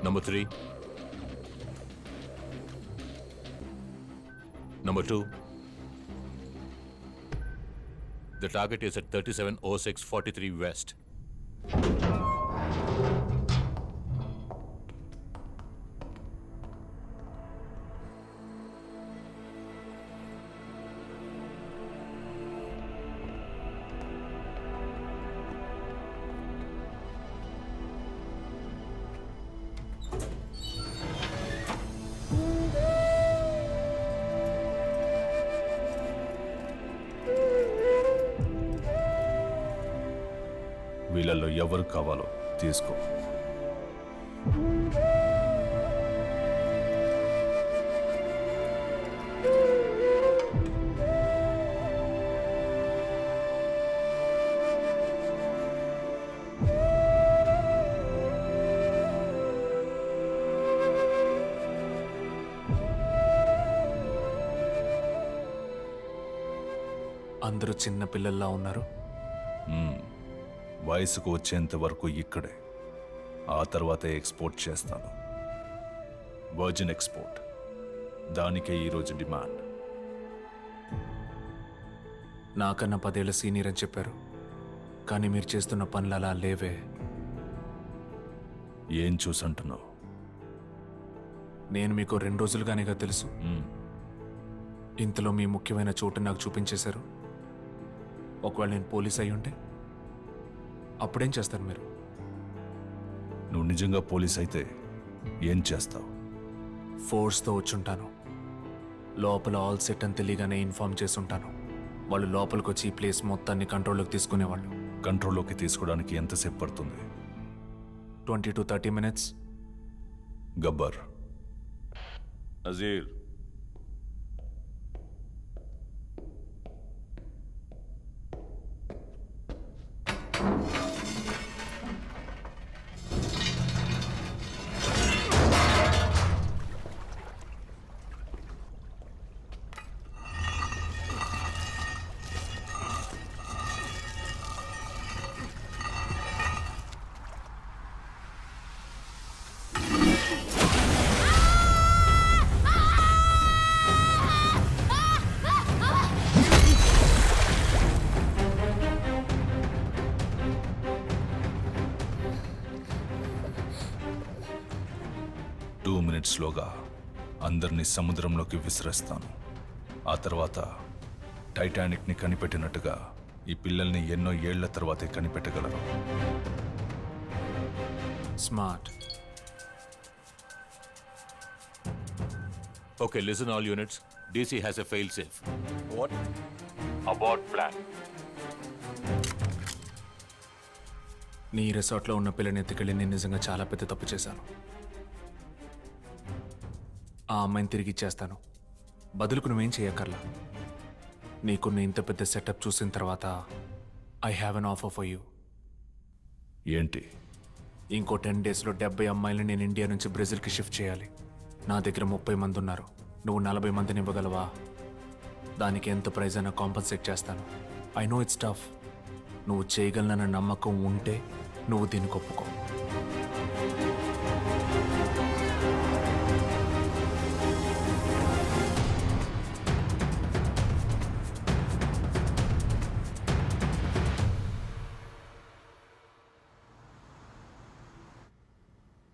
Number 3. Number 2. The target is at 370643 West. వీళ్ళల్లో ఎవరు కావాలో తీసుకో. అందరూ చిన్న పిల్లల్లా ఉన్నారు. వయసుకు వచ్చేంత వరకు ఇక్కడే, ఆ తర్వాతే ఎక్స్పోర్ట్ చేస్తాను. వర్జిన్ ఎక్స్పోర్ట్, దానికే ఈరోజు డిమాండ్. నాకన్నా 10 ఏళ్ల సీనియర్ అని చెప్పారు, కానీ మీరు చేస్తున్న పనులు అలా లేవే. ఏం చూసంటున్నావు? నేను మీకు 2 రోజులుగానేగా తెలుసు. ఇంతలో మీ ముఖ్యమైన చోటు నాకు చూపించేశారు. ఒకవేళ నేను పోలీస్ అయి ఉంటే అప్పుడేం చేస్తారు మీరు? నువ్వు నిజంగా పోలీస్ అయితే ఏం చేస్తావు? ఫోర్స్తో వచ్చుంటాను. లోపల ఆల్ సెట్ అని తెలియగానే ఇన్ఫార్మ్ చేసి ఉంటాను. వాళ్ళు లోపలికి వచ్చి ఈ ప్లేస్ మొత్తాన్ని కంట్రోల్లోకి తీసుకునేవాళ్ళు. కంట్రోల్లోకి తీసుకోవడానికి ఎంతసేపు పడుతుంది? 20 to 30 minutes. గబ్బర్, నజీర్, స్లోగా అందరినీ సముద్రంలోకి విసిరేస్తాను. ఆ తర్వాత టైటానిక్ని కనిపెట్టినట్టుగా ఈ పిల్లల్ని ఎన్నో ఏళ్ల తర్వాతే కనిపెట్టగలరు. Smart. Okay, listen all units. DC has a fail-safe. what? Abort plan. నీ రిసార్ట్లో ఉన్న పిల్లని ఎత్తుకెళ్ళి నేను నిజంగా చాలా పెద్ద తప్పు చేశాను. ఆ అమ్మాయిని తిరిగి ఇచ్చేస్తాను. బదులుకు నువ్వేం చేయక్కర్లా. నీకున్న ఇంత పెద్ద సెటప్ చూసిన తర్వాత I have an offer for you. ఏంటి? ఇంకో 10 డేస్లో 70 అమ్మాయిలను నేను ఇండియా నుంచి బ్రెజిల్కి షిఫ్ట్ చేయాలి. నా దగ్గర 30 మంది ఉన్నారు. నువ్వు 40 మందిని ఇవ్వగలవా? దానికి ఎంత ప్రైజ్ అయినా కాంపన్సేట్ చేస్తాను. I know it's tough. నువ్వు చేయగలనన్న నమ్మకం ఉంటే నువ్వు దీనికి ఒప్పుకో.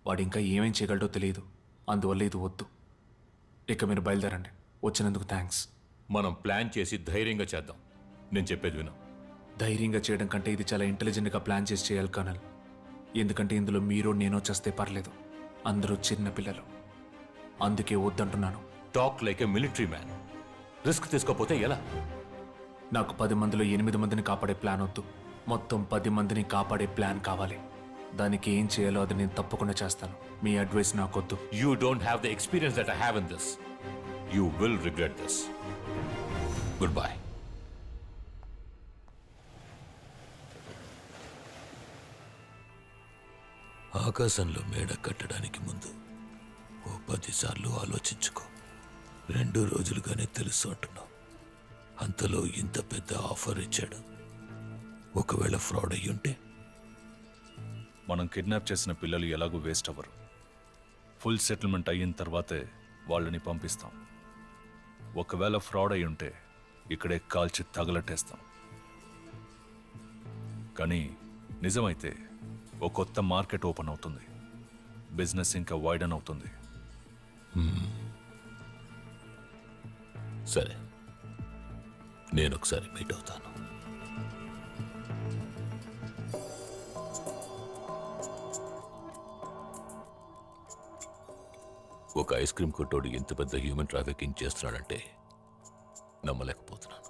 వాడు ఇంకా ఏమేం చేయగలడో తెలియదు. అందువల్ల ఇది వద్దు. ఇక మీరు బయలుదేరండి. వచ్చినందుకు థ్యాంక్స్. మనం ప్లాన్ చేసి ధైర్యంగా చేద్దాం. నేను చెప్పేది విను. ధైర్యంగా చేయడం కంటే ఇది చాలా ఇంటెలిజెంట్గా ప్లాన్ చేసి చేయాలి కర్నల్. ఎందుకంటే ఇందులో మీరు నేనో చేస్తే పర్లేదు. అందరూ చిన్న పిల్లలు. అందుకే వద్దంటున్నాను. Talk like a military man. Risk తీసుకోపోతే ఎలా? నాకు 10 మందిలో 8 మందిని కాపాడే ప్లాన్ వద్దు. మొత్తం 10 మందిని కాపాడే ప్లాన్ కావాలి. దానికి ఏం చేయాలో అది నేను తప్పకుండా చేస్తాను. మీ అడ్వైస్ నాకొద్దు. You don't have the experience that I have in this. You will regret this. Goodbye. ఆకాశంలో మేడ కట్టడానికి ముందు ఓ 10 సార్లు ఆలోచించుకో. 2 రోజులుగానే తెలుసు అంటున్నావు. అంతలో ఇంత పెద్ద ఆఫర్ ఇచ్చాడు. ఒకవేళ ఫ్రాడ్ అయ్యుంటే? మనం కిడ్నాప్ చేసిన పిల్లలు ఎలాగూ వేస్ట్ అవ్వరు. ఫుల్ సెటిల్మెంట్ అయిన తర్వాతే వాళ్ళని పంపిస్తాం. ఒకవేళ ఫ్రాడ్ అయి ఉంటే ఇక్కడే కాల్చి తగలటేస్తాం. కానీ నిజమైతే ఓ కొత్త మార్కెట్ ఓపెన్ అవుతుంది, బిజినెస్ ఇంకా వైడన్ అవుతుంది. సరే, నేను ఒకసారి మీట్ అవుతాను. ఒక ఐస్ క్రీమ్ కొట్టోడు ఎంత పెద్ద హ్యూమన్ ట్రాఫికింగ్ చేస్తున్నాడంటే నమ్మలేకపోతున్నాను.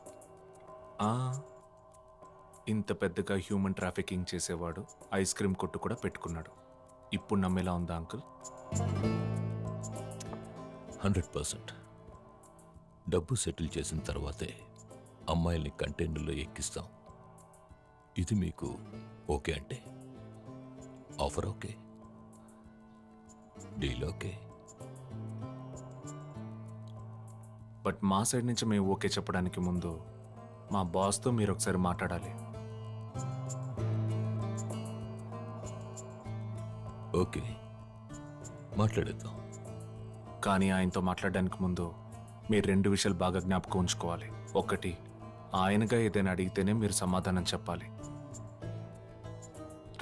ఇంత పెద్దగా హ్యూమన్ ట్రాఫికింగ్ చేసేవాడు ఐస్ క్రీమ్ కొట్టు కూడా పెట్టుకున్నాడు. ఇప్పుడు నమ్మేలా ఉందా అంకుల్? 100%. డబ్బు సెటిల్ చేసిన తర్వాతే అమ్మాయిల్ని కంటైనర్లో ఎక్కిస్తాం. ఇది మీకు ఓకే అంటే offer okay, deal okay. But మా సైడ్ నుంచి మేము ఓకే చెప్పడానికి ముందు మా బాస్తో మీరు ఒకసారి మాట్లాడాలి. ఓకే, మాట్లాడేద్దాం. కానీ ఆయనతో మాట్లాడడానికి ముందు మీరు 2 విషయాలు బాగా జ్ఞాపకం ఉంచుకోవాలి. ఒకటి, ఆయనగా ఏదైనా అడిగితేనే మీరు సమాధానం చెప్పాలి.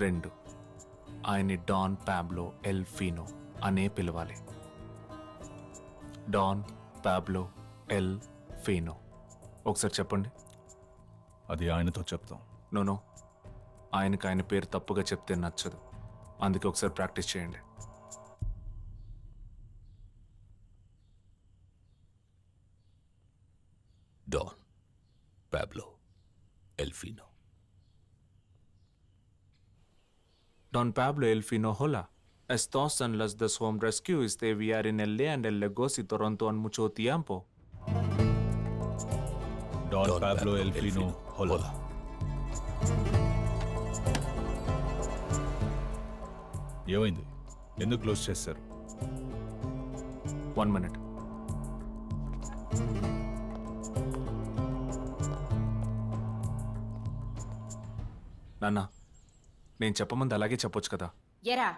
2, ఆయన్ని డాన్ పాబ్లో ఎల్ ఫీనో అనే పిలవాలి. Don Pablo El Fino. ఒకసారి చెప్పండి. అది ఆయనతో చెప్తాం. నో, ఆయనకు ఆయన పేరు తప్పుగా చెప్తే నచ్చదు. అందుకే ఒకసారి ప్రాక్టీస్ చేయండి. Don Pablo Elfino. Don Pablo El Fino hola. Estos son los dos home rescues de enviar en el día en el Lagos y Toronto en mucho tiempo. Don Pablo Elfino హోలా. ఏమైంది? ఎందుకు close చేశారు? 1 minute. నాన్న, నేను చెప్పమంది అలాగే చెప్పొచ్చు కదా. ఎరా,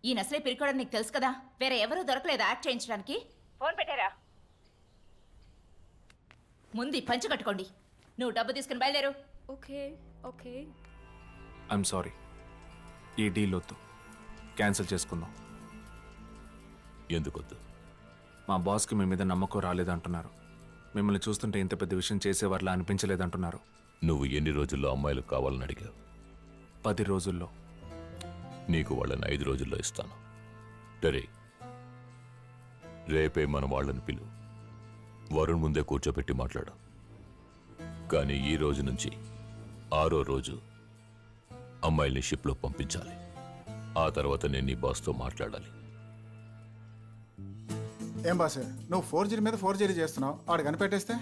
ఈ నసలే పిరుకోవడం నీకు తెలుసు కదా. వేరే ఎవరూ దొరకలేదా యాక్ట్ చేయించడానికి? ఫోన్ పెట్టారా? ముందు పంచి కట్టుకోండి. నువ్వు డబ్బు తీసుకుని బయలుదేరు. Okay okay. ఐఎమ్ సారీ, ఈ డీల్ వద్దు, క్యాన్సిల్ చేసుకుందాం. ఎందుకొద్దు? మా బాస్కి మీ మీద నమ్మకం రాలేదంటున్నారు. మిమ్మల్ని చూస్తుంటే ఇంత పెద్ద విషయం చేసేవారిలా అనిపించలేదంటున్నారు. నువ్వు ఎన్ని రోజుల్లో అమ్మాయిలు కావాలని అడిగావు? 10 రోజుల్లో. నీకు వాళ్ళని 5 రోజుల్లో ఇస్తాను. సరే, రేపే మన వాళ్ళని పిలు. వరుణ్ ముందే కూర్చోబెట్టి మాట్లాడు. కానీ ఈ రోజు నుంచి 6వ రోజు అమ్మాయిల్ని షిప్లో పంపించాలి. ఆ తర్వాత నేను నీ బాస్తో మాట్లాడాలి. ఏం బాస్, నువ్వు ఫోర్జరీ మీద ఫోర్జరీ చేస్తున్నావు. ఆడు కనిపెట్టేస్తే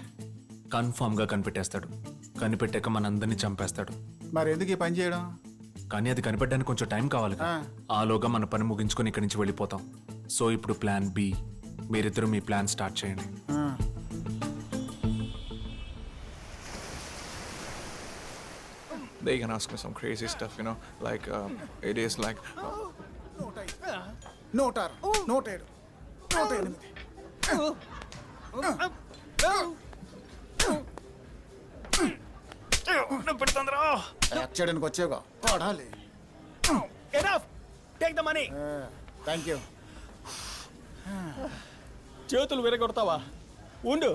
కన్ఫామ్గా కనిపెట్టేస్తాడు. కనిపెట్టాక మనందరినీ చంపేస్తాడు. మరి ఎందుకు ఈ పని చేయడం? కానీ అది కనిపెట్టడానికి కొంచెం టైం కావాలి కదా. ఆలోగా మన పని ముగించుకొని ఇక్కడి నుంచి వెళ్ళిపోతాం. సో ఇప్పుడు ప్లాన్ బి. మీరిద్దరూ మీ ప్లాన్ స్టార్ట్ చేయండి. They can ask me some crazy stuff, you know, like it is like. నోటారు, నోటేడు, 108. చేయడానికి వచ్చేగా పడాలి. Take the money. Thank you. చేతులు విరగొడతావా? ఉండు,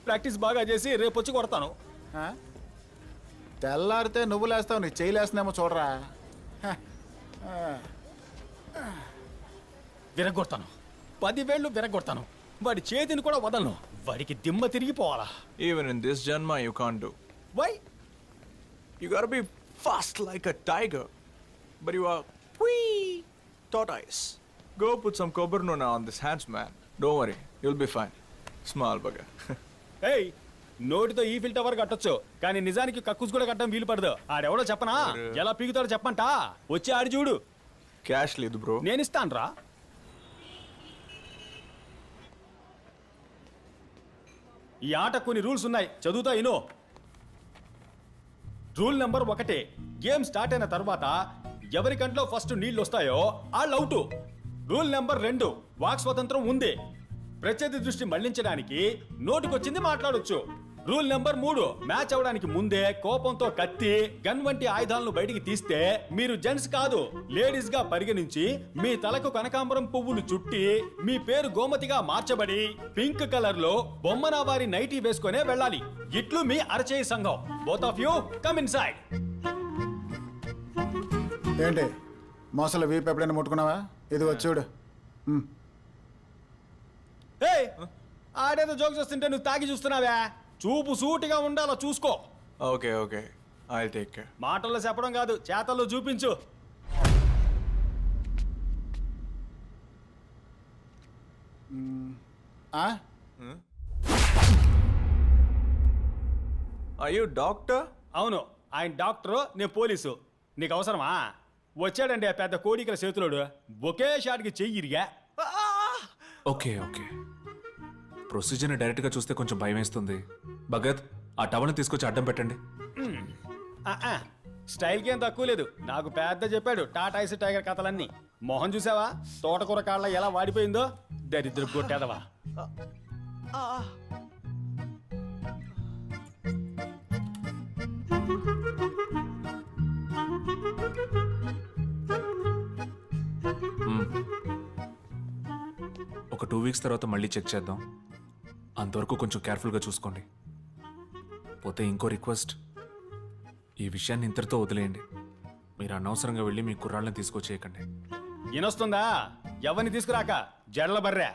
ప్రాక్టీస్ బాగా చేసి రేపు వచ్చి కొడతాను. తెల్లారితే నువ్వు లేస్తావు, నీ చేయలేస్తున్నామో చూడరా. విరగొడతాను, 10 వేళ్ళు విరగొడతాను. వాడి చేతిని కూడా వదలను. వాడికి దిమ్మ తిరిగిపోవాలా. Even in this Janma, you can't do. Why? You gotta be fast like a tiger, but you are wee tortoise. Go put some cobra nuna on this hands, man. Don't worry, you'll be fine. Small bugger. ఏయ్, నోటితో ఈ fill tower కట్టొచ్చు, కానీ నిజానికి కక్కుస్ కూడా కట్టడం వీలు పడదు. ఆడెవడో చెప్పనా? ఎలా పీకుతాడో చెప్పంట. వచ్చి ఆడి చూడు. Cash లేదు bro. నేను ఇస్తాను రా. ఈ ఆట కొన్ని రూల్స్ ఉన్నాయి, చదువుతా Eno. Rule number 1, game start అయిన తర్వాత ఎవరి కంట్లో ఫస్ట్ నీళ్ళు వస్తాయో వాళ్ళు అవుట్. రూల్ నెంబర్ 2 వాక్ స్వాతంత్రం ఉంది. ప్రత్యర్థి దృష్టి మళ్లించడానికి నోటికొచ్చింది మాట్లాడొచ్చు. రూల్ నెంబర్ 3 మ్యాచ్ అవడానికి ముందే కోపంతో కత్తి, గన్ వంటి ఆయుధాలను బయటికి తీస్తే మీరు జెంట్స్ కాదు లేడీస్ గా పరిగణించి మీ తలకు కనకాంబరం పువ్వులు చుట్టి మీ పేరు గోమతిగా మార్చబడి పింక్ కలర్ లో బొమ్మనావారి నైటీ వేసుకునే వెళ్ళాలి. ఇట్లు మీ అరచేయి సంఘం. Both of you come in side. ఏంటి మోసలు వీపు ఎప్పుడైనా ముట్టుకున్నావా? ఇది వచ్చుడు. ఆడేదో జోక్స్ వస్తుంటే నువ్వు తాగి చూస్తున్నావా? చూపు సూటిగా ఉండాలో చూసుకో. Okay, okay. I'll take care. మాటల్లో చెప్పడం కాదు, చేతల్లో చూపించు. Are you doctor? అవును, ఆయన డాక్టరు, నేను పోలీసు. నీకు అవసరమా? వచ్చాడండి ఆ పెద్ద కోడికల చేతులోడు, ఒకే షాట్కి చెయ్యి ఇరిగా. ఓకే ఓకే, ప్రొసీజర్ని డైరెక్ట్గా చూస్తే కొంచెం భయం వేస్తుంది. భగత్, ఆ టవల్ని తీసుకొచ్చి అడ్డం పెట్టండి. స్టైల్కి ఏం తక్కువ లేదు. నాకు పెద్ద చెప్పాడు టాటా ఐస్ టైగర్ కథలన్నీ. మొహం చూసావా తోటకూర కాళ్ళ ఎలా వాడిపోయిందో? దరిద్ర కొట్టేదవా. ఒక 2 వీక్స్ తర్వాత మళ్ళీ చెక్ చేద్దాం. అంతవరకు కొంచెం కేర్ఫుల్గా చూసుకోండి. పోతే ఇంకో రిక్వెస్ట్, ఈ విషయాన్ని ఇంతటితో వదిలేయండి. మీరు అనవసరంగా వెళ్ళి మీ కుర్రాళ్ళని తీసుకొచ్చేయకండి. ఇనొస్తుందా? ఎవరిని తీసుకురాక జడల బర్రా.